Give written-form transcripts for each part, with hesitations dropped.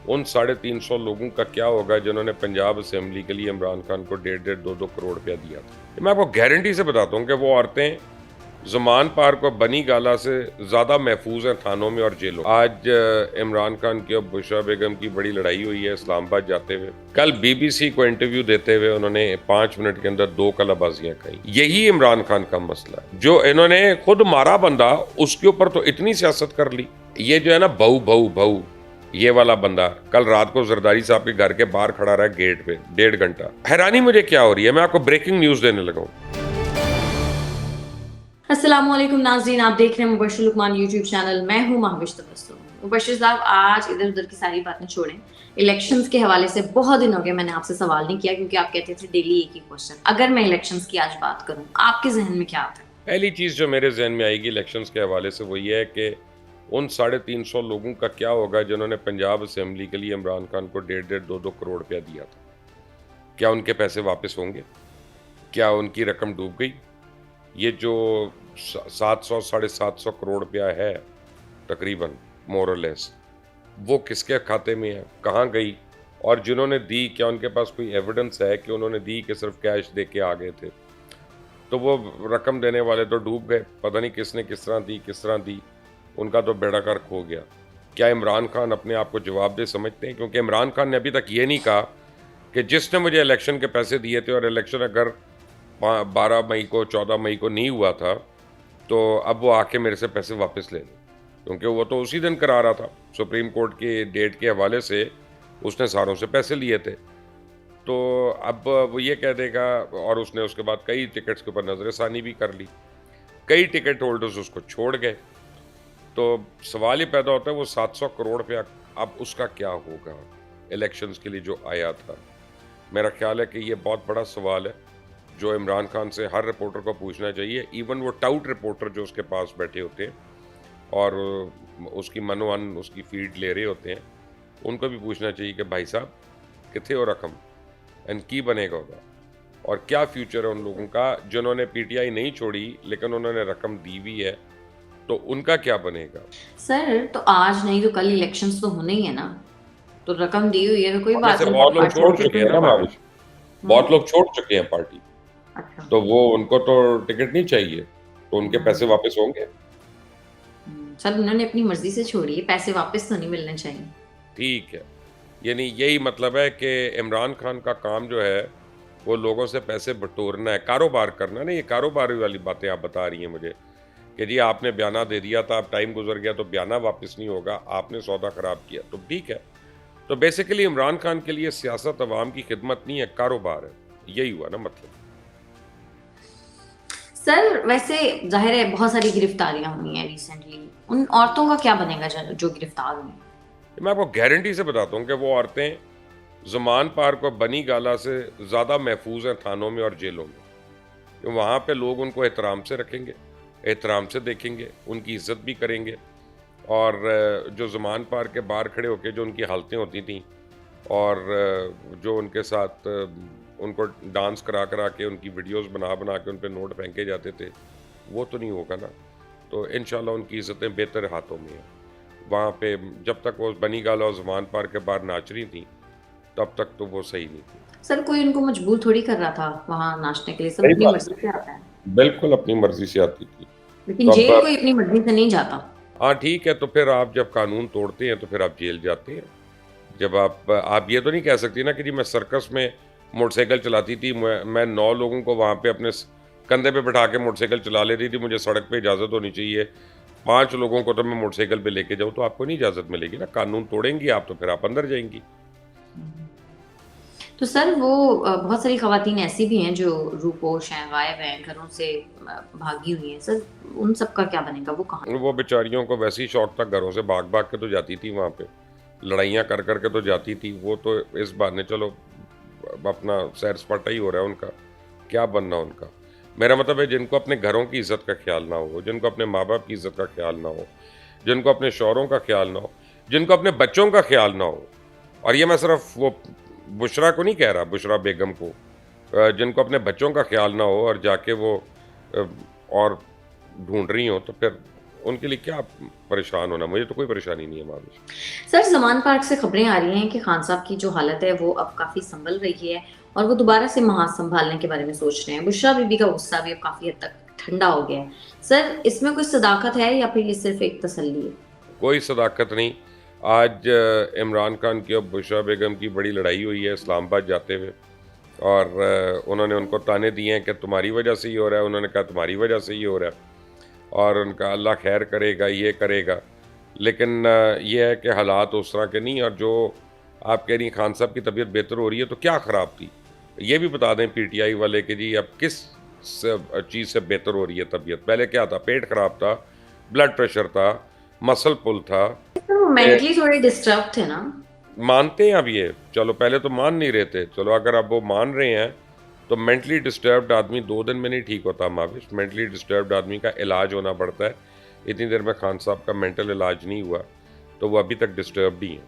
उन 350 लोगों का क्या होगा जिन्होंने पंजाब असेंबली के लिए इमरान खान को 1.5-2 करोड़ रुपया दिया था। मैं आपको गारंटी से बताता हूँ कि वो औरतें ज़मान पार्क और बनी गाला से ज़्यादा महफूज हैं थानों में और जेलों में। आज इमरान खान की और बुशरा बेगम की बड़ी लड़ाई हुई है इस्लामाबाद जाते हुए। कल बीबीसी को इंटरव्यू देते हुए उन्होंने 5 मिनट के अंदर 2 कलाबाजियां कही। यही इमरान खान का मसला है, जो इन्होंने खुद मारा बंदा उसके ऊपर तो इतनी सियासत कर ली। ये जो है ना बहू बहू बहू, ये वाला बंदा कल रात को जरदारी साहब के घर के बाहर खड़ा रहा गेट पे 1.5 घंटा। हैरानी मुझे क्या हो रही है, मैं आपको ब्रेकिंग न्यूज देने लगा हूं। अस्सलाम वालेकुम नाज़रीन, आप देख रहे हैं मुबश्शिर लुकमान यूट्यूब चैनल। मैं हूं महविश तबस्सुम। मुबश्शिर साहब, आज इधर उधर की सारी बातें छोड़ें। इलेक्शंस के हवाले से बहुत दिन हो गए मैंने आपसे सवाल नहीं किया, क्योंकि आप कहते थे डेली एक ही क्वेश्चन। अगर मैं इलेक्शंस की आज बात करूं, आपके जहन में क्या आता है? पहली चीज जो मेरे जहन में आएगी इलेक्शंस के हवाले से वो ये है कि उन 350 लोगों का क्या होगा जिन्होंने पंजाब असेंबली के लिए इमरान खान को 1.5-2 करोड़ रुपया दिया था। क्या उनके पैसे वापस होंगे? क्या उनकी रकम डूब गई? ये जो 700 750 करोड़ रुपया है तकरीबन, मोर और लेस, वो किसके खाते में है, कहाँ गई, और जिन्होंने दी क्या उनके पास कोई एविडेंस है कि उन्होंने दी कि सिर्फ कैश दे के आ गए थे? तो वो रकम देने वाले तो डूब गए, पता नहीं किसने किस तरह दी, उनका तो बेड़ा गर्क हो गया। क्या इमरान खान अपने आप को जवाबदेह समझते हैं? क्योंकि इमरान खान ने अभी तक ये नहीं कहा कि जिसने मुझे इलेक्शन के पैसे दिए थे और इलेक्शन अगर 12 मई को 14 मई को नहीं हुआ था तो अब वो आके मेरे से पैसे वापस ले लें, क्योंकि वो तो उसी दिन करा रहा था। सुप्रीम कोर्ट के डेट के हवाले से उसने सारों से पैसे लिए थे, तो अब वो ये कह देगा। और उसने उसके बाद कई टिकट्स के ऊपर नजरसानी भी कर ली, कई टिकट होल्डर्स उसको छोड़ गए। तो सवाल ये पैदा होता है वो 700 करोड़ रुपया अब उसका क्या होगा इलेक्शंस के लिए जो आया था। मेरा ख्याल है कि ये बहुत बड़ा सवाल है जो इमरान खान से हर रिपोर्टर को पूछना चाहिए। इवन वो टाउट रिपोर्टर जो उसके पास बैठे होते हैं और उसकी मनोअन उसकी फीड ले रहे होते हैं, उनको भी पूछना चाहिए कि भाई साहब किथे हो रकम एंड की बनेगा होगा, और क्या फ्यूचर है उन लोगों का जिन्होंने पीटीआई नहीं छोड़ी लेकिन उन्होंने रकम दी हुई है, तो उनका क्या बनेगा। सर, तो आज नहीं तो कल इलेक्शंस तो होने ही है ना। तो रकम दी हुई है तो कोई और में बात से नहीं, बहुत लोग पार्टी छोड़ ऑफिस चुके में हैं ना रखवा दो। महाविश, बहुत लोग छोड़ चुके हैं पार्टी, अच्छा। तो वो उनको तो टिकट नहीं चाहिए, तो उनके पैसे हम्म, वापस होंगे। सर उन्होंने अपनी मर्जी से छोड़ी है, पैसे वापस तो नहीं मिलने चाहिए। ठीक है, यानी यही मतलब है कि इमरान खान का काम जो है वो लोगों से पैसे बटोरना है, कारोबार करना नहीं। ये कारोबार वाली बातें आप बता रही हैं मुझे कि जी आपने बयाना दे दिया था, अब टाइम गुजर गया तो बयाना वापस नहीं होगा, आपने सौदा खराब किया, तो ठीक है। तो बेसिकली इमरान खान के लिए सियासत अवाम की खिदमत नहीं है, कारोबार है। यही हुआ ना मतलब। सर वैसे जाहिर है बहुत सारी गिरफ्तारियां हुई हैं रिसेंटली। उन औरतों का क्या बनेगा जो गिरफ्तार हुई हैं? मैं आपको गारंटी से बताता हूँ कि वो औरतें ज़मान पार्क और बनी गाला से ज़्यादा महफूज हैं थानों में और जेलों में। कि वहाँ पे लोग उनको एहतराम से रखेंगे, एहतराम से देखेंगे, उनकी इज्जत भी करेंगे। और जो ज़मान पार्क के बाहर खड़े होकर जो उनकी हालतें होती थीं और जो उनके साथ उनको डांस करा करा के उनकी वीडियोस बना बना के उन पे नोट फेंके जाते थे, वो तो नहीं होगा ना। तो इंशाल्लाह उनकी इज़्ज़तें बेहतर हाथों में हैं। वहाँ पे जब तक वो बनी गाला और ज़मान पार्क के बाहर नाच रही थी तब तक तो वो सही नहीं थी। सर कोई उनको मजबूर थोड़ी कर रहा था वहां नाचने के लिए, सब सही अपनी बात मर्जी है, से आता है। बिल्कुल अपनी मर्जी से आती थी। लेकिन तो जेल अब कोई अपनी मर्जी से नहीं जाता। हाँ ठीक है, तो फिर आप जब कानून तोड़ते हैं तो फिर आप जेल जाते हैं। जब आप ये तो नहीं कह सकती ना कि जी मैं सर्कस में मोटरसाइकिल चलाती थी, मैं 9 लोगों को वहाँ पे अपने कंधे पे बैठा के मोटरसाइकिल चला लेती थी, मुझे सड़क पे इजाज़त होनी चाहिए। 5 लोगों को तो मैं मोटरसाइकिल पे लेके जाऊँ तो आपको नहीं इजाज़त मिलेगी ना। कानून तोड़ेंगी आप तो फिर आप अंदर जाएंगी। तो सर वो बहुत सारी खवातीन ऐसी भी हैं जो रूपोश हैं, गायब हैं, घरों से भागी हुई हैं। सर उन सब का क्या बनेगा, वो कहाँ? वो बेचारियों को वैसे ही शौक था, घरों से भाग भाग के तो जाती थी वहाँ पे, लड़ाइयाँ कर कर के तो जाती थी। वो तो इस बहाने चलो अपना सैर सपाटा ही हो रहा है उनका, क्या बनना उनका। मेरा मतलब है जिनको अपने घरों की इज्जत का ख्याल ना हो, जिनको अपने माँ बाप की इज्जत का ख्याल ना हो, जिनको अपने शौहरों का ख्याल ना हो, जिनको अपने बच्चों का ख्याल ना हो। और ये मैं सिर्फ वो बुशरा को नहीं कह रहा, बुशरा बेगम को, जिनको अपने बच्चों का ख्याल ना हो और जाके वो और ढूंढ रही हो, तो फिर उनके लिए क्या परेशान होना, मुझे तो कोई परेशानी नहीं है महाविश। सर, ज़मान पार्क से खबरें आ रही हैं कि खान साहब की जो हालत है वो अब काफ़ी संभल रही है और वो दोबारा से महाज संभालने के बारे में सोच रहे हैं। बुशरा बीबी का गुस्सा भी अब काफ़ी हद तक ठंडा हो गया है। सर, इसमें कोई सदाकत है या फिर ये सिर्फ एक तसल्ली है? कोई सदाकत नहीं। आज इमरान खान की और बुशरा बेगम की बड़ी लड़ाई हुई है इस्लामाबाद जाते हुए, और उन्होंने उनको ताने दिए हैं कि तुम्हारी वजह से ही हो रहा है, उन्होंने कहा तुम्हारी वजह से ही हो रहा है, और उनका अल्लाह खैर करेगा, ये करेगा। लेकिन ये है कि हालात उस तरह के नहीं, और जो आप कह रही खान साहब की तबीयत बेहतर हो रही है, तो क्या ख़राब थी ये भी बता दें पीटीआई वाले कि जी अब किस चीज़ से बेहतर हो रही है तबीयत। पहले क्या था, पेट ख़राब था, ब्लड प्रेशर था, मसल पुल था। सर, वो मेंटली थोड़े डिस्टर्ब थे ना? मानते हैं अब ये, चलो पहले तो मान नहीं रहे थे, चलो अगर अब वो मान रहे हैं तो मेंटली डिस्टर्ब्ड आदमी 2 दिन में नहीं ठीक होता महाविश। मेंटली डिस्टर्ब्ड आदमी का इलाज होना पड़ता है। इतनी देर में खान साहब का मेंटल इलाज नहीं हुआ, तो वो अभी तक डिस्टर्ब्ड ही हैं।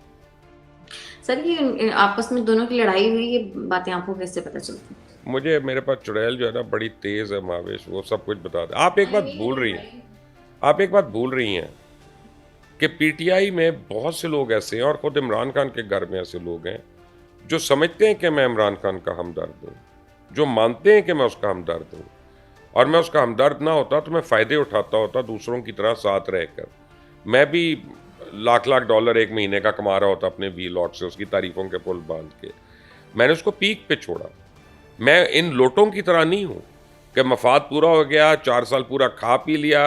सर, ये आपस में दोनों की लड़ाई हुई, ये बातें आपको कैसे पता चलती? मुझे, मेरे पास चुड़ैल जो है ना बड़ी तेज़ है महाविश, वो सब कुछ बता दे। आप एक बात भूल रही हैं, आप एक बात भूल रही हैं कि पीटीआई में बहुत से लोग ऐसे हैं, और खुद इमरान खान के घर में ऐसे लोग हैं जो समझते हैं कि मैं इमरान खान का हमदर्द हूँ, जो मानते हैं कि मैं उसका हमदर्द हूँ, और मैं उसका हमदर्द ना होता तो मैं फ़ायदे उठाता होता दूसरों की तरह साथ रहकर। मैं भी लाख लाख डॉलर एक महीने का कमा रहा होता अपने वीलॉग से, उसकी तारीफ़ों के पुल बांध के। मैंने उसको पीक पे छोड़ा। मैं इन लोटों की तरह नहीं हूँ कि मफाद पूरा हो गया, 4 साल पूरा खा पी लिया,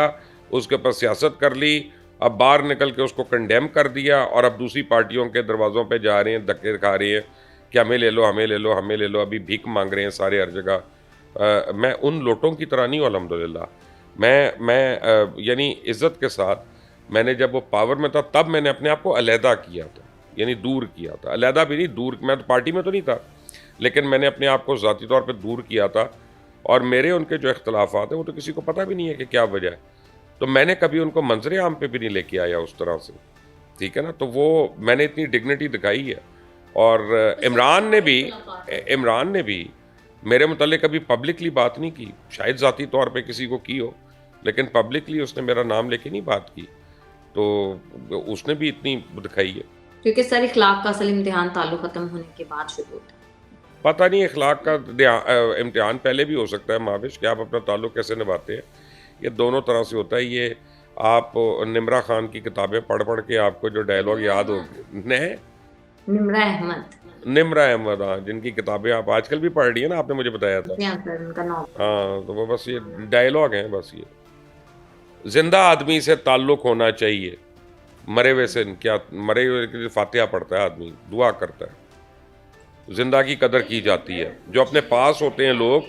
उसके ऊपर सियासत कर ली, अब बाहर निकल के उसको कंडेम कर दिया, और अब दूसरी पार्टियों के दरवाज़ों पे जा रहे हैं, धक्के खा रहे हैं कि हमें ले लो, हमें ले लो, हमें ले लो, अभी भीख मांग रहे हैं सारे हर जगह। मैं उन लोटों की तरह नहीं हूँ अल्हम्दुलिल्लाह। मैं यानी इज़्ज़त के साथ, मैंने जब वो पावर में था तब मैंने अपने आप को अलहदा किया था, यानी दूर किया था। अलहदा भी नहीं, दूर। मैं तो पार्टी में तो नहीं था, लेकिन मैंने अपने आप को ज़ाती तौर पे दूर किया था। और मेरे उनके जो इख्तलाफात हैं वो तो किसी को पता भी नहीं है कि क्या वजह है, तो मैंने कभी उनको मंजर आम पे भी नहीं लेके आया उस तरह से, ठीक है ना। तो वो मैंने इतनी डिग्निटी दिखाई है। और इमरान ने भी मेरे मुतल्लिक़ कभी पब्लिकली बात नहीं की, शायद ज़ाती तौर पे किसी को की हो, लेकिन पब्लिकली उसने मेरा नाम लेके नहीं बात की, तो उसने भी इतनी दिखाई है। क्योंकि सर, इखलाक का असल इम्तिहान ताल्लुक खत्म होने के बाद शुरू होता है। पता नहीं इखलाक का इम्तिहान पहले भी हो सकता है महाविश, कि आप अपना ताल्लुक़ कैसे निभाते हैं। ये दोनों तरह से होता है। ये आप निम्रा खान की किताबें पढ़ पढ़ के आपको जो डायलॉग याद हो गए, निम्रा अहमद। निम्रा अहमद, हाँ, जिनकी किताबें आप आजकल भी पढ़ रही है ना, आपने मुझे बताया था। जी हाँ सर, उनका नाम। हाँ, तो वो बस ये डायलॉग हैं, बस ये जिंदा आदमी से ताल्लुक़ होना चाहिए, मरे हुए से क्या, मरे हुए के लिए फातिहा पढ़ता है आदमी, दुआ करता है। जिंदा की कदर की जाती है, जो अपने पास होते हैं लोग,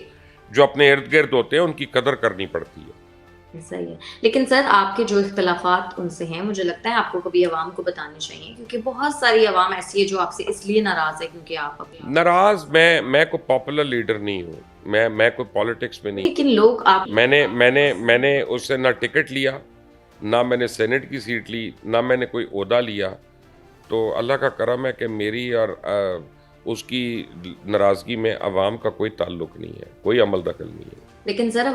जो अपने इर्द गिर्द होते हैं, उनकी कदर करनी पड़ती है। सही है। लेकिन सर, आपके जो इख्तलाफात उनसे हैं, मुझे लगता है आपको कभी अवाम को बताने चाहिए, क्योंकि बहुत सारी अवाम ऐसी है जो आपसे इसलिए नाराज है क्योंकि आप अपने नाराज, मैं कोई पॉपुलर लीडर नहीं हूँ, मैं कोई पॉलिटिक्स में नहीं। लेकिन लोग आप मैंने उससे ना टिकट लिया, ना मैंने सेनेट की सीट ली, ना मैंने कोई ओहदा लिया। तो अल्लाह का करम है कि मेरी और उसकी नाराज़गी में अवाम का कोई ताल्लुक नहीं है, कोई अमल दखल नहीं है। लेकिन सर,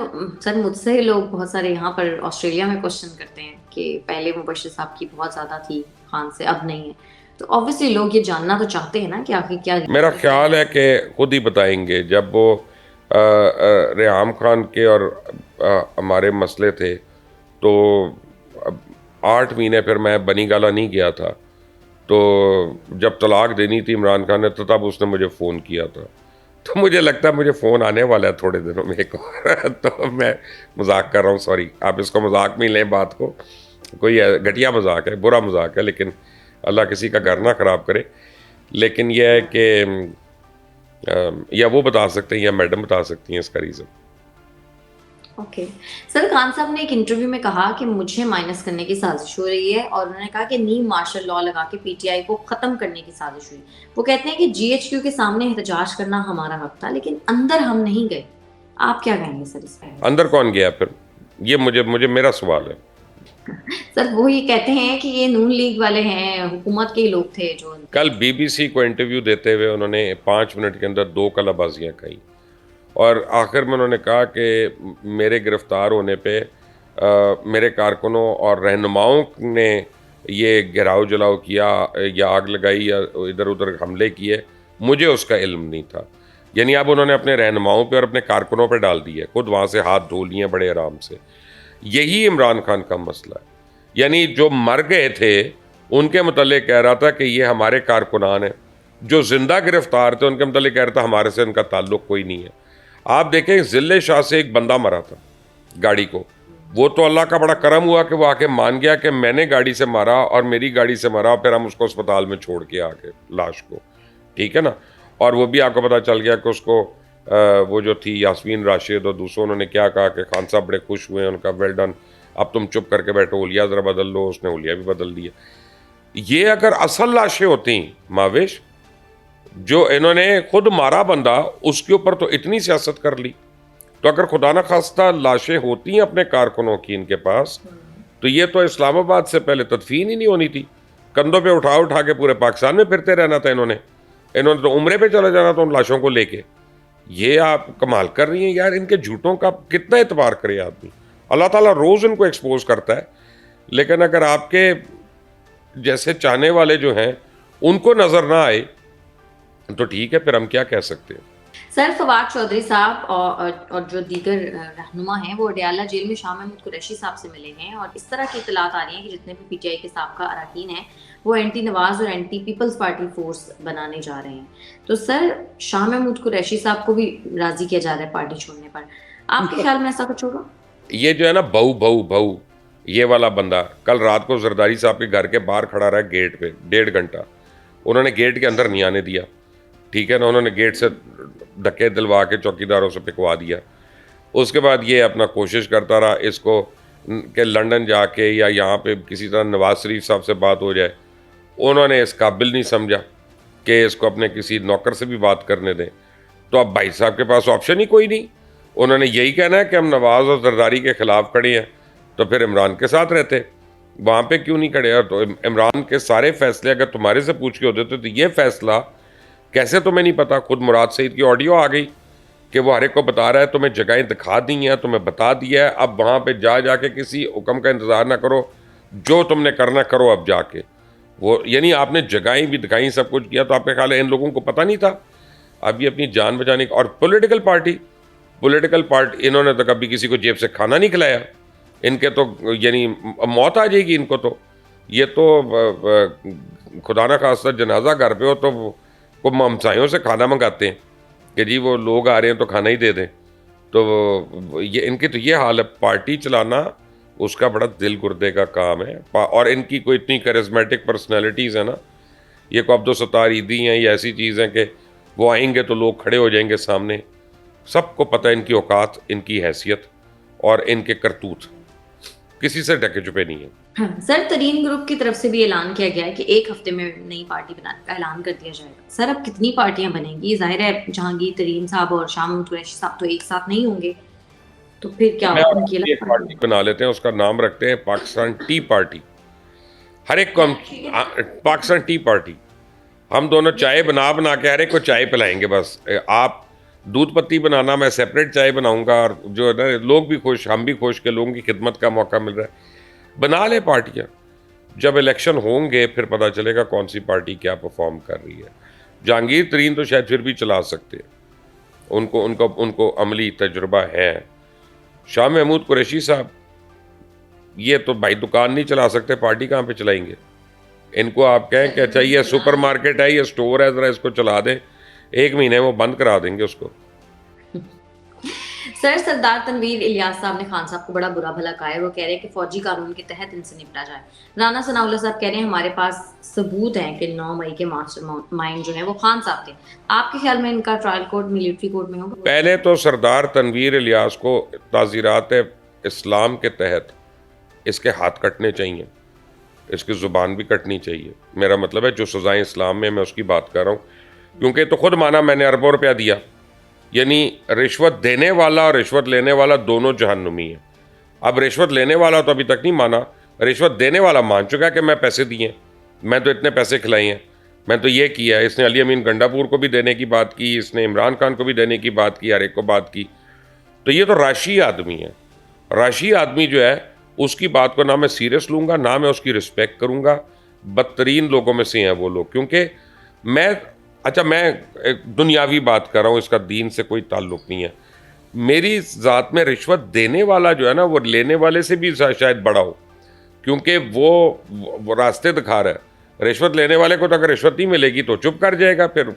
मुझसे लोग बहुत सारे यहाँ पर ऑस्ट्रेलिया में क्वेश्चन करते हैं कि पहले मुबश्शिर साहब की बहुत ज़्यादा थी खान से, अब नहीं है। तो ऑब्वियसली लोग ये जानना तो चाहते हैं ना कि आखिर क्या। मेरा ख्याल है कि खुद ही बताएंगे जब वो रेहाम खान के और हमारे मसले थे। तो 8 महीने फिर मैं बनी गाला नहीं गया था, तो जब तलाक देनी थी इमरान खान ने, तो तब उसने मुझे फ़ोन किया था। तो मुझे लगता है मुझे फ़ोन आने वाला है थोड़े दिनों में एक और तो मैं मजाक कर रहा हूँ, सॉरी, आप इसको मजाक में लें बात को, कोई घटिया मजाक है, बुरा मजाक है, लेकिन अल्लाह किसी का घर ना ख़राब करे। लेकिन यह है कि या वो बता सकते हैं या मैडम बता सकती हैं इसका रीज़न। ओके। सर, खान साहब ने एक इंटरव्यू में कहा कि मुझे माइनस करने की साजिश हो रही है, और उन्होंने कहा कि नीम मार्शल लॉ लगा के पीटीआई को खत्म करने की साजिश हुई। वो कहते हैं कि जीएचक्यू के सामने एहतजाज करना हमारा हक था, लेकिन अंदर हम नहीं गए। आप क्या कहेंगे सर इस पर? अंदर कौन गया फिर, ये मुझे मेरा सवाल है। सर, वो ये कहते हैं कि ये नून लीग वाले हैं, हुकूमत के ही लोग थे जो। कल बीबीसी को इंटरव्यू देते हुए उन्होंने 5 मिनट के अंदर 2 कलाबाजियाँ कही, और आखिर में उन्होंने कहा कि मेरे गिरफ्तार होने पे मेरे कारकुनों और रहनुमाओं ने ये घेराव जलाओ किया या आग लगाई या इधर उधर हमले किए, मुझे उसका इल्म नहीं था। यानी अब उन्होंने अपने रहनुमाओं पे और अपने कारकुनों पे डाल दिए, खुद वहाँ से हाथ धो लिए बड़े आराम से। यही इमरान खान का मसला है। यानी जो मर गए थे उनके मतलब कह रहा था कि ये हमारे कारकुनान हैं, जो जिंदा गिरफ्तार थे उनके मतलब कह रहा था हमारे से उनका ताल्लुक कोई नहीं है। आप देखें जिले शाह से एक बंदा मरा था गाड़ी को, वो तो अल्लाह का बड़ा करम हुआ कि वो आके मान गया कि मैंने गाड़ी से मारा और मेरी गाड़ी से मारा, फिर हम उसको अस्पताल में छोड़ के आके लाश को, ठीक है ना। और वो भी आपको पता चल गया कि उसको वो जो थी यास्मीन राशिद और दूसरों, उन्होंने क्या कहा कि खान साहब बड़े खुश हुए, उनका वेल डन, अब तुम चुप करके बैठो, हुलिया ज़रा बदल लो। उसने हुलिया भी बदल दिया। ये अगर असल लाशें होती माविश, जो इन्होंने खुद मारा बंदा, उसके ऊपर तो इतनी सियासत कर ली, तो अगर खुदा न खास्ता लाशें होती हैं अपने कारकुनों की इनके पास, तो ये तो इस्लामाबाद से पहले तदफीन ही नहीं होनी थी। कंधों पे उठा उठा के पूरे पाकिस्तान में फिरते रहना था इन्होंने तो उम्रे पे चले जाना था उन लाशों को लेके। ये आप कमाल कर रही हैं यार, इनके झूठों का कितना एतबार करे आदमी। अल्लाह ताला रोज़ इनको एक्सपोज करता है, लेकिन अगर आपके जैसे चाहने वाले जो हैं उनको नज़र ना आए तो ठीक है, फिर हम क्या कह सकते हैं। सर, फवाद चौधरी साहब और जो दीगर रहनुमा हैं वो अडयाला जेल में शाह महमूद कुरैशी साहब से मिले हैं, और इस तरह की इतलात आ रही हैं कि जितने भी पीटीआई के साबका अरकान हैं वो एंटी नवाज और एंटी पीपल्स पार्टी फोर्स बनाने जा रहे हैं। तो सर, शाह महमूद कुरैशी साहब को भी राजी किया जा रहा है पार्टी छोड़ने पर, आपके ख्याल में ऐसा कुछ होगा? ये जो है ना बहू बहू बहू, ये वाला बंदा कल रात को जरदारी साहब के घर के बाहर खड़ा रहा गेट पे 1.5 घंटा, उन्होंने गेट के अंदर नहीं आने दिया, ठीक है ना। उन्होंने गेट से धक्के दिलवा के चौकीदारों से पिकवा दिया। उसके बाद ये अपना कोशिश करता रहा इसको कि लंदन जाके या यहाँ पे किसी तरह नवाज शरीफ साहब से बात हो जाए। उन्होंने इस काबिल नहीं समझा कि इसको अपने किसी नौकर से भी बात करने दें। तो अब भाई साहब के पास ऑप्शन ही कोई नहीं, उन्होंने यही कहना है कि हम नवाज और जरदारी के ख़िलाफ़ खड़े हैं, तो फिर इमरान के साथ रहते, वहाँ पे क्यों नहीं खड़े। तो इमरान के सारे फैसले अगर तुम्हारे से पूछ के होते तो ये फैसला कैसे तुम्हें नहीं पता। खुद मुराद सईद की ऑडियो आ गई कि वो हर एक को बता रहा है, तुम्हें जगहें दिखा दी हैं, तुम्हें बता दिया है, अब वहाँ पे जा जाके किसी हुक्म का इंतज़ार ना करो, जो तुमने करना करो अब जाके। वो यानी आपने जगहें भी दिखाई, सब कुछ किया, तो आपके ख्याल है इन लोगों को पता नहीं था। अब ये अपनी जान बचाने का, और पॉलिटिकल पार्टी इन्होंने तो कभी किसी को जेब से खाना नहीं खिलाया, इनके तो यानी मौत आ जाएगी इनको। तो ये तो खुदा ना खास्ता जनाजा घर पे हो तो को हमसायों से खाना मंगाते हैं कि जी वो लोग आ रहे हैं तो खाना ही दे दें। तो ये इनकी तो ये हाल है। पार्टी चलाना उसका बड़ा दिल गुर्दे का काम है, और इनकी कोई इतनी करिस्मेटिक पर्सनैलिटीज़ है ना, ये को अब्दुल ईदी हैं, ये ऐसी चीज़ हैं कि वो आएंगे तो लोग खड़े हो जाएंगे सामने। सबको पता है इनकी औकात, इनकी हैसियत और इनके करतूत, किसी से ढके छुपे नहीं है। हाँ, सर, तरीन ग्रुप की तरफ से भी ऐलान किया गया है कि 1 हफ्ते में नई पार्टी बनाने का ऐलान कर दिया जाएगा। सर, अब कितनी पार्टियां बनेंगी? जाहिर है जहांगीर तरीन साहब और शाह महमूद कुरैशी साहब तो एक साथ नहीं होंगे, तो फिर क्या होगा? उनकी एक पार्टी बना लेते हैं, उसका नाम रखते हैं पाकिस्तान टी पार्टी। हर एक को हम पाकिस्तान टी पार्टी, हम दोनों चाय बना बना के हर एक को चाय पिलाएंगे। बस आप दूध पत्ती बनाना, मैं सेपरेट चाय बनाऊंगा, और जो है ना लोग भी खुश, हम भी खुश के लोगों की खिदमत का मौका मिल रहा है। बना ले पार्टियां, जब इलेक्शन होंगे फिर पता चलेगा कौन सी पार्टी क्या परफॉर्म कर रही है। जहांगीर तरीन तो शायद फिर भी चला सकते हैं, उनको उनको उनको अमली तजुर्बा है। शाह महमूद कुरैशी साहब ये तो भाई दुकान नहीं चला सकते, पार्टी कहाँ पे चलाएंगे। इनको आप कहें कि अच्छा ये सुपर मार्केट है, ये स्टोर है, ज़रा इसको चला दें, 1 महीने वो बंद करा देंगे उसको। सर, सरदार तनवीर इलियास साहब ने खान साहब को बड़ा बुरा भला कहा है। वो कह रहे हैं कि फौजी कानून के तहत इनसे निपटा जाए। राना सनाउल्लाह साहब कह रहे हैं हमारे पास सबूत हैं कि 9 मई के मास्टरमाइंड जो है वो खान साहब थे। आपके ख्याल में इनका ट्रायल कोर्ट मिलिट्री कोर्ट में होगा? पहले तो सरदार तनवीर इलियास को ताज़ीरात इस्लाम के तहत इसके हाथ कटने चाहिए, इसकी ज़ुबान भी कटनी चाहिए। मेरा मतलब है जो सज़ाएँ इस्लाम में, मैं उसकी बात कर रहा हूँ, क्योंकि तो खुद माना मैंने अरबों रुपया दिया। यानी रिश्वत देने वाला और रिश्वत लेने वाला दोनों जहन्नुमी हैं। अब रिश्वत लेने वाला तो अभी तक नहीं माना, रिश्वत देने वाला मान चुका है कि मैं पैसे दिए, मैं तो इतने पैसे खिलाए हैं, मैं तो ये किया है। इसने अली अमीन गंडापुर को भी देने की बात की, इसने इमरान खान को भी देने की बात की, हर एक को बात की। तो ये तो राशि आदमी है। राशि आदमी जो है उसकी बात को ना मैं सीरियस लूँगा, ना मैं उसकी रिस्पेक्ट करूँगा। बदतरीन लोगों में से हैं वो लोग, क्योंकि मैं एक दुनियावी बात कर रहा हूँ, इसका दीन से कोई ताल्लुक नहीं है। मेरी ज़ात में रिश्वत देने वाला जो है ना, वो लेने वाले से भी शायद बड़ा हो, क्योंकि वो रास्ते दिखा रहा है। रिश्वत लेने वाले को तो अगर रिश्वत नहीं मिलेगी तो चुप कर जाएगा, फिर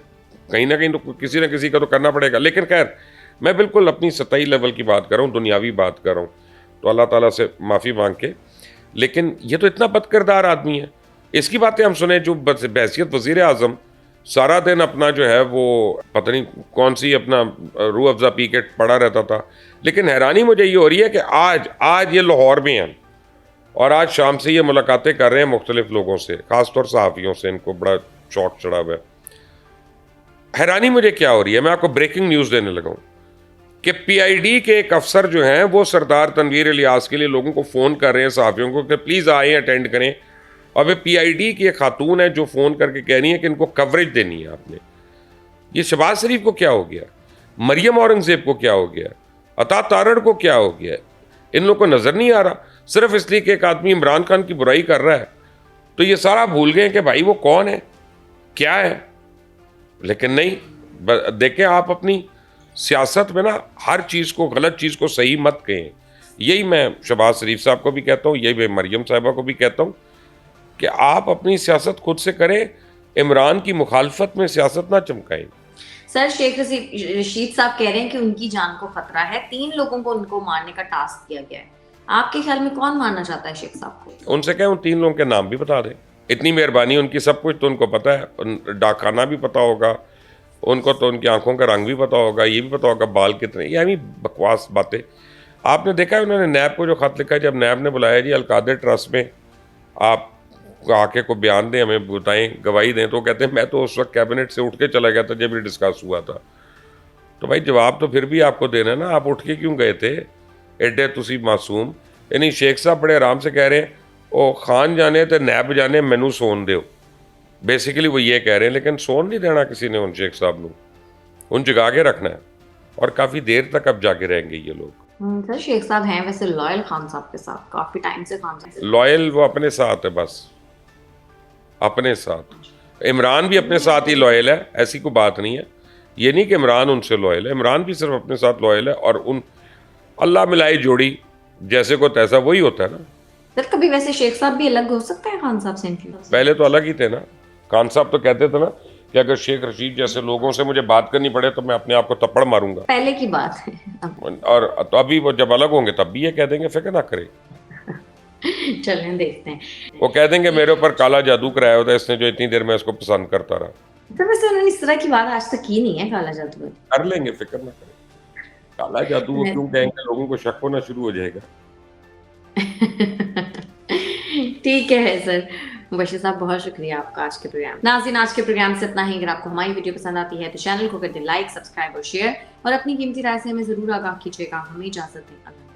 कहीं ना कहीं तो किसी न किसी का तो करना पड़ेगा। लेकिन खैर, मैं बिल्कुल अपनी सतही लेवल की बात कर रहा हूँ, दुनियावी बात कर रहा हूँ, तो अल्लाह ताला से माफ़ी मांग के। लेकिन ये तो इतना बदकिरदार आदमी है, इसकी बातें हम सुने जो बहैसियत वज़ीर आज़म सारा दिन अपना जो है वो पता नहीं कौन सी अपना रूह अफ़ज़ा पी के पड़ा रहता था। लेकिन हैरानी मुझे ये हो रही है कि आज ये लाहौर में हैं और आज शाम से ये मुलाकातें कर रहे हैं मुख्तलिफ लोगों से, ख़ासतौर सहाफ़ियों से। इनको बड़ा शौक चढ़ा हुआ है। हैरानी मुझे क्या हो रही है, मैं आपको ब्रेकिंग न्यूज़ देने लगा हूँ कि PID के एक अफसर जो हैं वो सरदार तनवीर इलियास के लिए लोगों को फ़ोन कर रहे हैं, सहाफ़ियों को, कि प्लीज़ आएँ, अटेंड करें। और वे PID की एक खातून है जो फ़ोन करके कह रही है कि इनको कवरेज देनी है आपने। ये शहबाज शरीफ को क्या हो गया, मरियम औरंगज़ेब को क्या हो गया, अता तारड़ को क्या हो गया? इन लोगों को नज़र नहीं आ रहा, सिर्फ इसलिए कि एक आदमी इमरान खान की बुराई कर रहा है तो ये सारा भूल गए कि भाई वो कौन है, क्या है। लेकिन नहीं, देखें आप अपनी सियासत में ना हर चीज़ को, गलत चीज़ को सही मत कहें। यही मैं शहबाज शरीफ साहब को भी कहता हूँ, यही मैं मरियम साहिबा को भी कहता हूँ कि आप अपनी सियासत खुद से करें, इमरान की मुखालफत में सियासत ना चमकाएं। सर, शेख रशीद साहब कह रहे हैं कि उनकी जान को खतरा है, 3 लोगों को उनको मारने का टास्क दिया गया है। आपके ख्याल में कौन मारना चाहता है शेख साहब को? उनसे कहें उन 3 लोगों के नाम भी बता दें। इतनी मेहरबानी उनकी, सब कुछ तो उनको पता है, डाकखाना भी पता होगा उनको, तो उनकी आंखों का रंग भी पता होगा, ये भी पता होगा बाल कितने। यानी बकवास बातें। आपने देखा है उन्होंने नैब को जो ख़त लिखा है, जब नैब ने बुलाया जी अलकादर ट्रस्ट में आप आके को बयान दें, हमें बताएं, गवाही दें, तो कहते हैं मैं तो उस वक्त कैबिनेट से उठ के चला गया था जब ये डिस्कस हुआ था। तो भाई जवाब तो फिर भी आपको देना है ना, आप उठ के क्यों गए थे? एडे तुसी मासूम। यानी शेख साहब बड़े आराम से कह रहे हैं ओ खान जाने तो नैब जाने मैनू सोन दो, बेसिकली वो ये कह रहे हैं। लेकिन सोन नहीं देना किसी ने उन शेख साहब को, उन जगा के रखना है, और काफ़ी देर तक अब जाके रहेंगे ये लोग। सर, शेख साहब हैं वैसे लॉयल खान साहब के साथ, काफी टाइम से खान साहब लॉयल वो अपने साथ है, बस अपने साथ। इमरान भी अपने साथ ही लॉयल है, ऐसी कोई बात नहीं है। ये नहीं कि इमरान उनसे लॉयल है, इमरान भी सिर्फ अपने साथ लॉयल है। और उन अल्लाह मिलाई जोड़ी, जैसे को तैसा वही होता है ना। सर, कभी वैसे शेख साहब भी अलग हो सकते हैं खान साहब से? पहले तो अलग ही थे ना। खान साहब तो कहते थे ना कि अगर शेख रशीद जैसे लोगों से मुझे बात करनी पड़े तो मैं अपने आप को थप्पड़ मारूंगा। पहले की बात है। और तो अभी वो जब अलग होंगे तब भी ये कह देंगे, फिक्र ना करें। चलें देखते हैं। वो कह देंगे मेरे ऊपर काला जादू कराया होता है इसने, जो इतनी देर में इसको पसंद करता रहा। तो वैसे उन्होंने इस तरह की बात आज तक की नहीं है, काला जादू। कर लेंगे, फिक्र ना करें। काला जादू वो क्यों कहेंगे, लोगों को शक होना शुरू हो जाएगा। ठीक है सर। मुबश्शिर साहब, बहुत शुक्रिया आपका आज के प्रोग्राम। नाज़रीन, आज के प्रोग्राम से इतना ही। अगर आपको हमारी वीडियो पसंद आती है तो चैनल को कर दें लाइक, सब्सक्राइब और शेयर, और अपनी कीमती राय से हमें ज़रूर आगाह कीजिएगा। हमें इजाज़त दें।